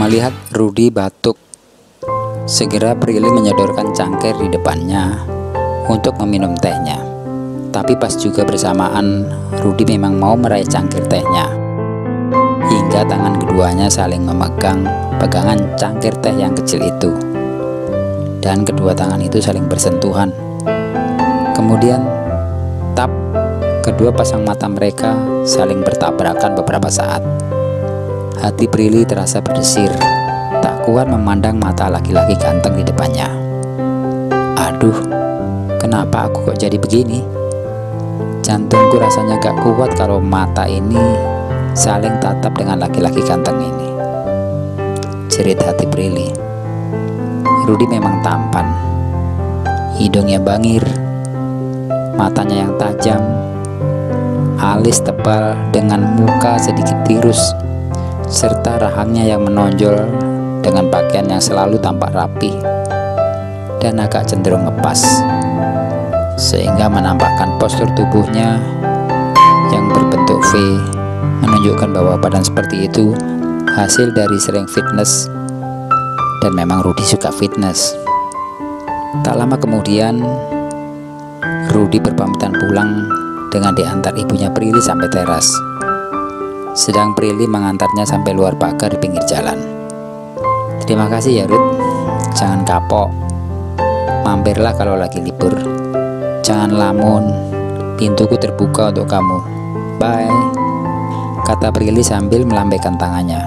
Melihat Rudy batuk, segera Prilly menyodorkan cangkir di depannya untuk meminum tehnya. Tapi pas juga bersamaan Rudy memang mau meraih cangkir tehnya, hingga tangan keduanya saling memegang pegangan cangkir teh yang kecil itu, dan kedua tangan itu saling bersentuhan. Kemudian tap, kedua pasang mata mereka saling bertabrakan beberapa saat. Hati Prilly terasa berdesir, tak kuat memandang mata laki-laki ganteng di depannya. Aduh, kenapa aku kok jadi begini? Jantungku rasanya gak kuat kalau mata ini saling tatap dengan laki-laki ganteng ini, jerit hati Prilly. Rudy memang tampan, hidungnya bangir, matanya yang tajam, alis tebal dengan muka sedikit tirus, serta rahangnya yang menonjol dengan pakaian yang selalu tampak rapi dan agak cenderung ngepas, sehingga menampakkan postur tubuhnya yang berbentuk V, menunjukkan bahwa badan seperti itu hasil dari sering fitness, dan memang Rudy suka fitness. Tak lama kemudian Rudy berpamitan pulang dengan diantar ibunya Prilly sampai teras, sedang Prilly mengantarnya sampai luar pagar di pinggir jalan. Terima kasih ya Ruth, jangan kapok, mampirlah kalau lagi libur. Jangan lamun, pintuku terbuka untuk kamu. Bye, kata Prilly sambil melambaikan tangannya.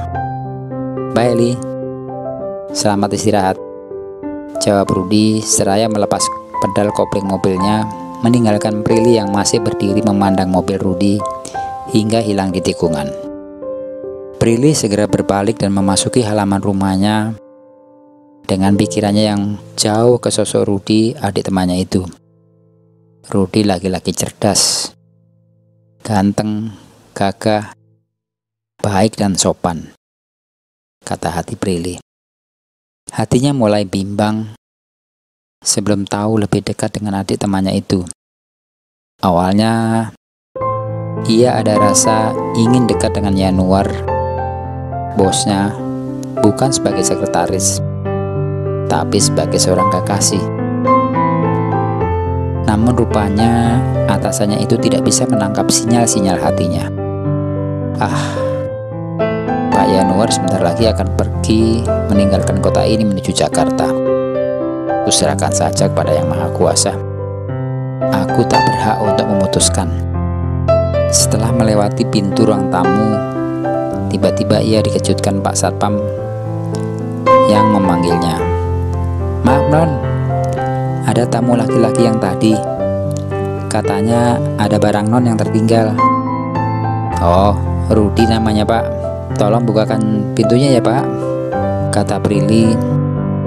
Bye Li, selamat istirahat, jawab Rudy seraya melepas pedal kopling mobilnya, meninggalkan Prilly yang masih berdiri memandang mobil Rudy hingga hilang di tikungan. Prilly segera berbalik dan memasuki halaman rumahnya dengan pikirannya yang jauh ke sosok Rudy, adik temannya itu. Rudy laki-laki cerdas, ganteng, gagah, baik dan sopan, kata hati Prilly. Hatinya mulai bimbang sebelum tahu lebih dekat dengan adik temannya itu. Awalnya ia ada rasa ingin dekat dengan Yanuar, bosnya, bukan sebagai sekretaris, tapi sebagai seorang kekasih. Namun rupanya atasannya itu tidak bisa menangkap sinyal-sinyal hatinya. Pak Yanuar sebentar lagi akan pergi meninggalkan kota ini menuju Jakarta. Kuserahkan saja kepada Yang Maha Kuasa. Aku tak berhak untuk memutuskan. Setelah melewati pintu ruang tamu, tiba-tiba ia dikejutkan Pak Satpam yang memanggilnya. Maaf non, ada tamu laki-laki yang tadi, katanya ada barang non yang tertinggal. Oh, Rudy namanya Pak, tolong bukakan pintunya ya Pak, kata Prilly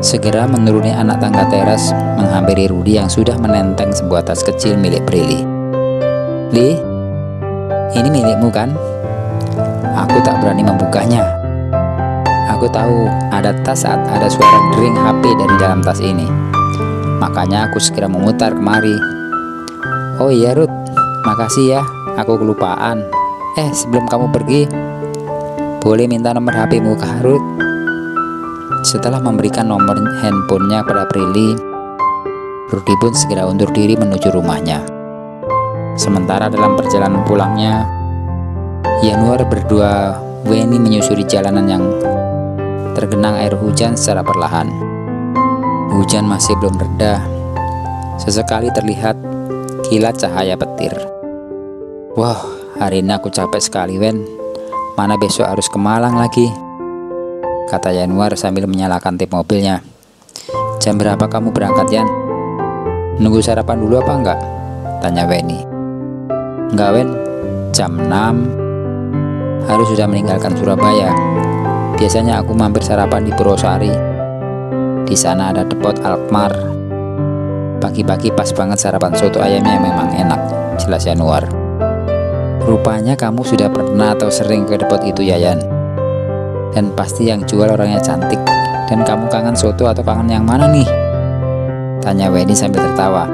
segera menuruni anak tangga teras menghampiri Rudy yang sudah menenteng sebuah tas kecil milik Prilly. Li, ini milikmu kan? Aku tak berani membukanya. Aku tahu ada tas saat ada suara dering HP dari dalam tas ini. Makanya aku segera memutar kemari. Oh iya Ruth, makasih ya, aku kelupaan. Sebelum kamu pergi, boleh minta nomor HP-mu ke Ruth? Setelah memberikan nomor handphonenya pada Prilly, Rudy pun segera undur diri menuju rumahnya. Sementara dalam perjalanan pulangnya, Yanuar berdua Weni menyusuri jalanan yang tergenang air hujan secara perlahan. Hujan masih belum reda. Sesekali terlihat kilat cahaya petir. Wah, hari ini aku capek sekali Wen. Mana besok harus ke Malang lagi, kata Yanuar sambil menyalakan tip mobilnya. Jam berapa kamu berangkat Yan? Nunggu sarapan dulu apa enggak? Tanya Weni. Enggak Wen, jam 6 harus sudah meninggalkan Surabaya. Biasanya aku mampir sarapan di Purwosari. Di sana ada depot Alkmaar. Pagi-pagi pas banget sarapan soto ayamnya memang enak, jelas Yanuar. Rupanya kamu sudah pernah atau sering ke depot itu ya Yan? Dan pasti yang jual orangnya cantik. Dan kamu kangen soto atau kangen yang mana nih? Tanya Weni sambil tertawa.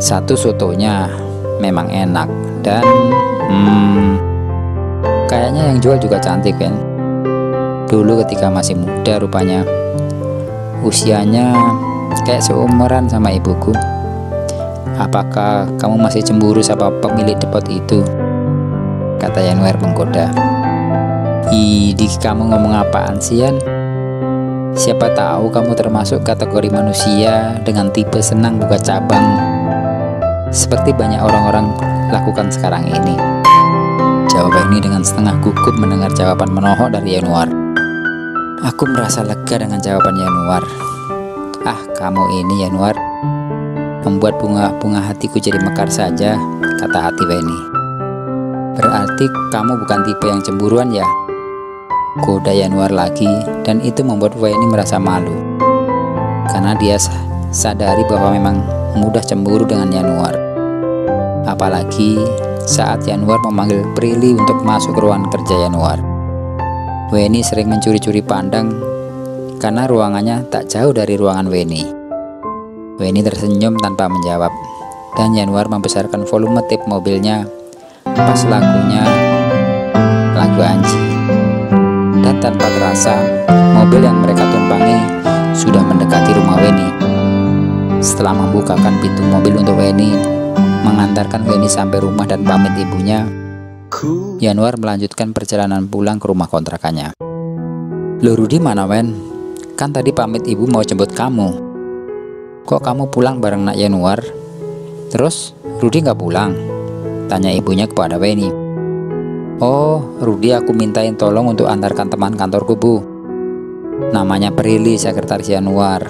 Satu, sotonya memang enak, dan kayaknya yang jual juga cantik kan. Dulu ketika masih muda rupanya, usianya kayak seumuran sama ibuku. Apakah kamu masih cemburu sama pemilik depot itu? Kata Yanuar menggoda. Idi, kamu ngomong apaan sih, Yan? Siapa tahu kamu termasuk kategori manusia dengan tipe senang buka cabang, seperti banyak orang-orang lakukan sekarang ini. Jawab ini dengan setengah gugup mendengar jawaban menohok dari Yanuar. Aku merasa lega dengan jawaban Yanuar. Ah, kamu ini Yanuar, membuat bunga-bunga hatiku jadi mekar saja, kata hati Weni. Berarti kamu bukan tipe yang cemburuan ya? Goda Yanuar lagi, dan itu membuat Weni merasa malu. Karena dia sadari bahwa memang mudah cemburu dengan Yanuar. Apalagi saat Yanuar memanggil Prilly untuk masuk ke ruangan kerja Yanuar. Weni sering mencuri-curi pandang karena ruangannya tak jauh dari ruangan Weni. Weni tersenyum tanpa menjawab, dan Yanuar membesarkan volume tape mobilnya pas lagunya lagu Anji. Dan tanpa terasa, mobil yang mereka tumpangi sudah mendekati rumah Weni. Setelah membukakan pintu mobil untuk Weni, mengantarkan Weni sampai rumah dan pamit ibunya, Yanuar melanjutkan perjalanan pulang ke rumah kontrakannya. Loh Rudi mana, Wen? Kan tadi pamit ibu mau jemput kamu. Kok kamu pulang bareng nak Yanuar? Terus Rudi nggak pulang? Tanya ibunya kepada Weni. Oh, Rudi aku mintain tolong untuk antarkan teman kantorku, Bu. Namanya Prilly, sekretaris Yanuar.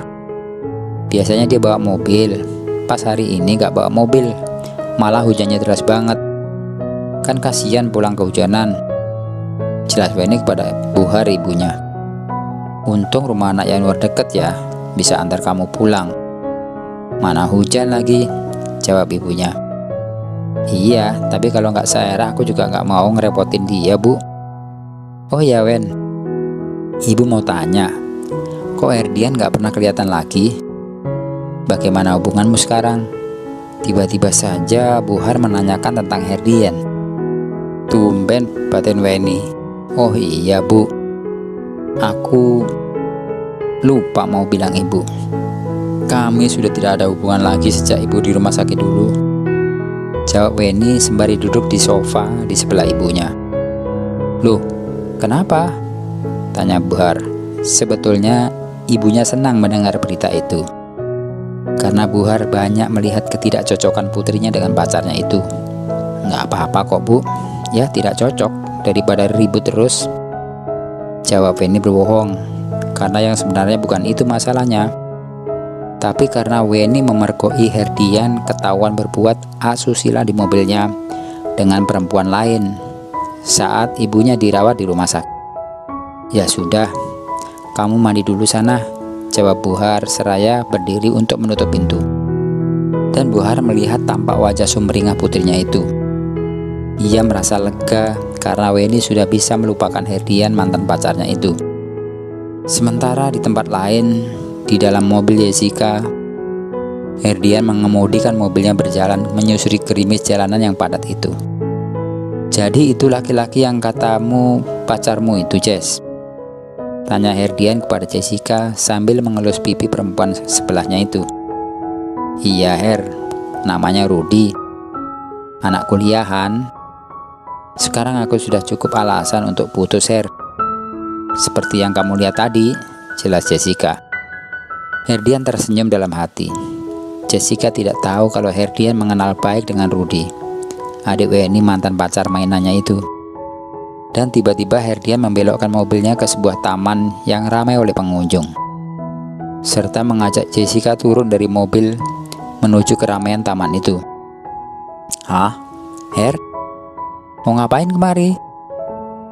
Biasanya dia bawa mobil. Pas hari ini nggak bawa mobil, malah hujannya deras banget. Kan kasihan pulang kehujanan, jelas Weni kepada Buhar ibunya. Untung rumah anak Yanuar deket ya, bisa antar kamu pulang. Mana hujan lagi, jawab ibunya. Iya, tapi kalau nggak Saira aku juga nggak mau ngerepotin dia, Bu. Oh ya Wen, ibu mau tanya, kok Herdian nggak pernah kelihatan lagi? Bagaimana hubunganmu sekarang? Tiba-tiba saja Buhar menanyakan tentang Herdian. Tumben batin Weni. Oh iya Bu, aku lupa mau bilang ibu. Kami sudah tidak ada hubungan lagi sejak ibu di rumah sakit dulu, jawab Weni sembari duduk di sofa di sebelah ibunya. Loh, kenapa? Tanya Buhar. Sebetulnya ibunya senang mendengar berita itu, karena Buhar banyak melihat ketidakcocokan putrinya dengan pacarnya itu. Nggak apa-apa kok Bu, ya tidak cocok, daripada ribut terus, jawab Weni berbohong, karena yang sebenarnya bukan itu masalahnya. Tapi karena Weni memerkoi Herdian ketahuan berbuat asusila di mobilnya dengan perempuan lain saat ibunya dirawat di rumah sakit. Ya sudah, kamu mandi dulu sana, jawab Buhar seraya berdiri untuk menutup pintu. Dan Buhar melihat tampak wajah sumringah putrinya itu. Ia merasa lega karena Weni sudah bisa melupakan Herdian mantan pacarnya itu. Sementara di tempat lain, di dalam mobil Jessica, Herdian mengemudikan mobilnya berjalan menyusuri gerimis jalanan yang padat itu. Jadi itu laki-laki yang katamu pacarmu itu, Jess? Tanya Herdian kepada Jessica sambil mengelus pipi perempuan sebelahnya itu. Iya Her, namanya Rudi, anak kuliahan. Sekarang aku sudah cukup alasan untuk putus Her. Seperti yang kamu lihat tadi, jelas Jessica. Herdian tersenyum dalam hati. Jessica tidak tahu kalau Herdian mengenal baik dengan Rudi, adik Weni mantan pacar mainannya itu. Dan tiba-tiba Herdian membelokkan mobilnya ke sebuah taman yang ramai oleh pengunjung, serta mengajak Jessica turun dari mobil menuju keramaian taman itu. Hah? Her? Mau ngapain kemari?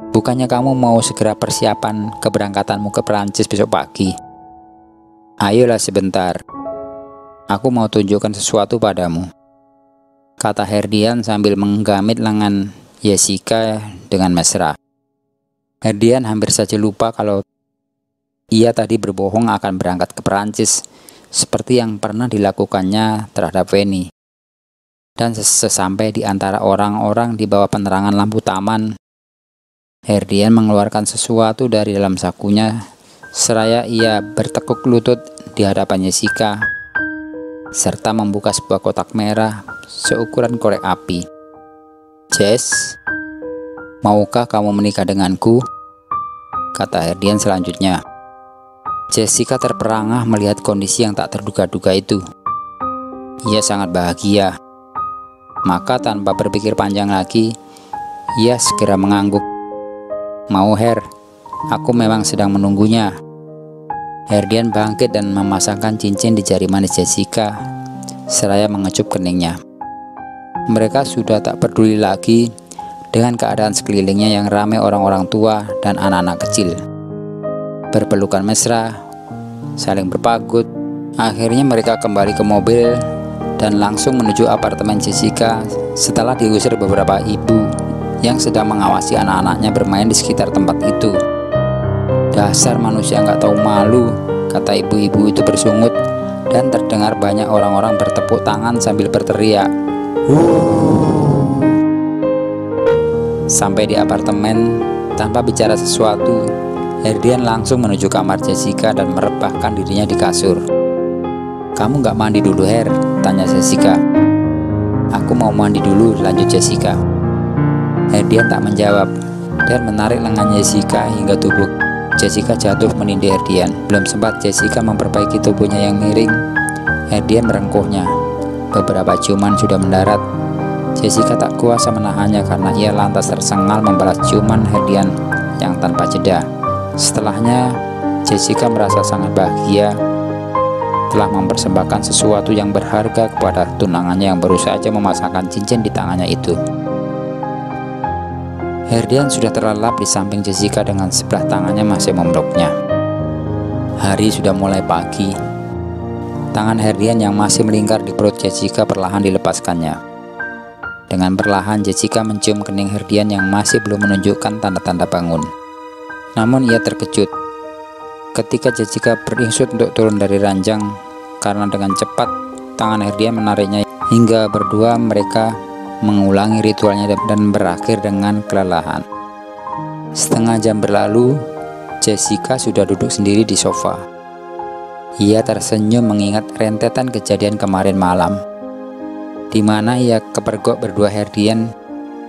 Bukannya kamu mau segera persiapan keberangkatanmu ke Perancis besok pagi? Ayolah sebentar, aku mau tunjukkan sesuatu padamu, kata Herdian sambil menggamit lengan Jessica dengan mesra. Herdian hampir saja lupa kalau ia tadi berbohong akan berangkat ke Perancis, seperti yang pernah dilakukannya terhadap Weni. Dan sesampai di antara orang-orang di bawah penerangan lampu taman, Herdian mengeluarkan sesuatu dari dalam sakunya, seraya ia bertekuk lutut di hadapan Jessica, serta membuka sebuah kotak merah seukuran korek api. "Jess, maukah kamu menikah denganku?" kata Herdian selanjutnya. Jessica terperangah melihat kondisi yang tak terduga-duga itu. Ia sangat bahagia. Maka tanpa berpikir panjang lagi, ia segera mengangguk. "Mau, Her, aku memang sedang menunggunya." Herdian bangkit dan memasangkan cincin di jari manis Jessica, seraya mengecup keningnya. Mereka sudah tak peduli lagi dengan keadaan sekelilingnya yang ramai orang-orang tua dan anak-anak kecil. Berpelukan mesra, saling berpagut. Akhirnya mereka kembali ke mobil dan langsung menuju apartemen Jessica setelah diusir beberapa ibu yang sedang mengawasi anak-anaknya bermain di sekitar tempat itu. "Dasar manusia nggak tahu malu," kata ibu-ibu itu bersungut, dan terdengar banyak orang-orang bertepuk tangan sambil berteriak. Sampai di apartemen, tanpa bicara sesuatu, Herdian langsung menuju kamar Jessica dan merebahkan dirinya di kasur. "Kamu nggak mandi dulu, Her?" tanya Jessica. "Aku mau mandi dulu," lanjut Jessica. Herdian tak menjawab dan menarik lengan Jessica hingga tubuh Jessica jatuh menindih Herdian. Belum sempat Jessica memperbaiki tubuhnya yang miring, Herdian merengkuhnya. Beberapa ciuman sudah mendarat. Jessica tak kuasa menahannya karena ia lantas tersengal membalas ciuman Herdian yang tanpa jeda. Setelahnya, Jessica merasa sangat bahagia telah mempersembahkan sesuatu yang berharga kepada tunangannya yang baru saja memasangkan cincin di tangannya itu. Herdian sudah terlelap di samping Jessica dengan sebelah tangannya masih memeluknya. Hari sudah mulai pagi. Tangan Herdian yang masih melingkar di perut Jessica perlahan dilepaskannya. Dengan perlahan Jessica mencium kening Herdian yang masih belum menunjukkan tanda-tanda bangun. Namun ia terkejut ketika Jessica beringsut untuk turun dari ranjang, karena dengan cepat tangan Herdian menariknya hingga berdua mereka mengulangi ritualnya dan berakhir dengan kelelahan. Setengah jam berlalu, Jessica sudah duduk sendiri di sofa. Ia tersenyum mengingat rentetan kejadian kemarin malam, di mana ia kepergok berdua Herdian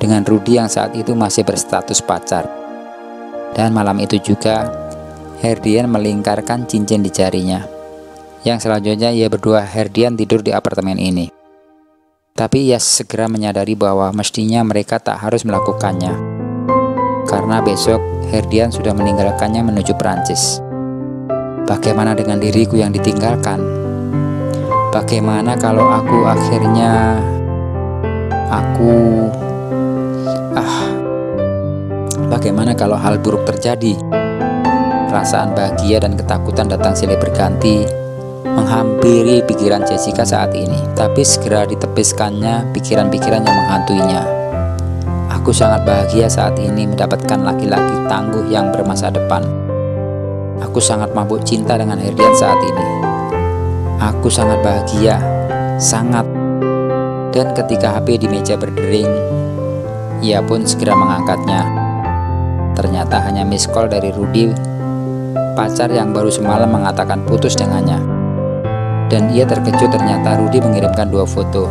dengan Rudy yang saat itu masih berstatus pacar. Dan malam itu juga Herdian melingkarkan cincin di jarinya. Yang selanjutnya ia berdua Herdian tidur di apartemen ini. Tapi ia segera menyadari bahwa mestinya mereka tak harus melakukannya, karena besok Herdian sudah meninggalkannya menuju Perancis. Bagaimana dengan diriku yang ditinggalkan? Bagaimana kalau bagaimana kalau hal buruk terjadi? Perasaan bahagia dan ketakutan datang silih berganti menghampiri pikiran Jessica saat ini, tapi segera ditepiskannya pikiran-pikiran yang menghantuinya. "Aku sangat bahagia saat ini mendapatkan laki-laki tangguh yang bermasa depan. Aku sangat mabuk cinta dengan Herdian saat ini. Aku sangat bahagia, sangat." Dan ketika HP di meja berdering, ia pun segera mengangkatnya. Ternyata hanya miss call dari Rudy, pacar yang baru semalam mengatakan putus dengannya. Dan ia terkejut ternyata Rudy mengirimkan 2 foto.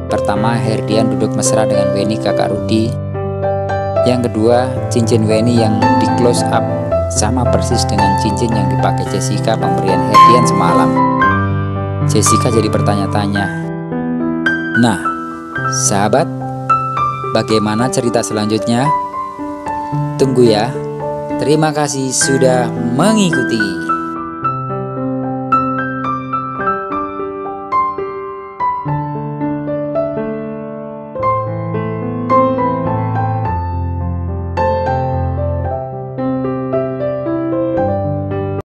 Pertama, Herdian duduk mesra dengan Weni kakak Rudy. Yang kedua, cincin Weni yang di close up sama persis dengan cincin yang dipakai Jessica pemberian Herdian semalam. Jessica jadi bertanya-tanya. Nah, sahabat, bagaimana cerita selanjutnya? Tunggu ya. Terima kasih sudah mengikuti.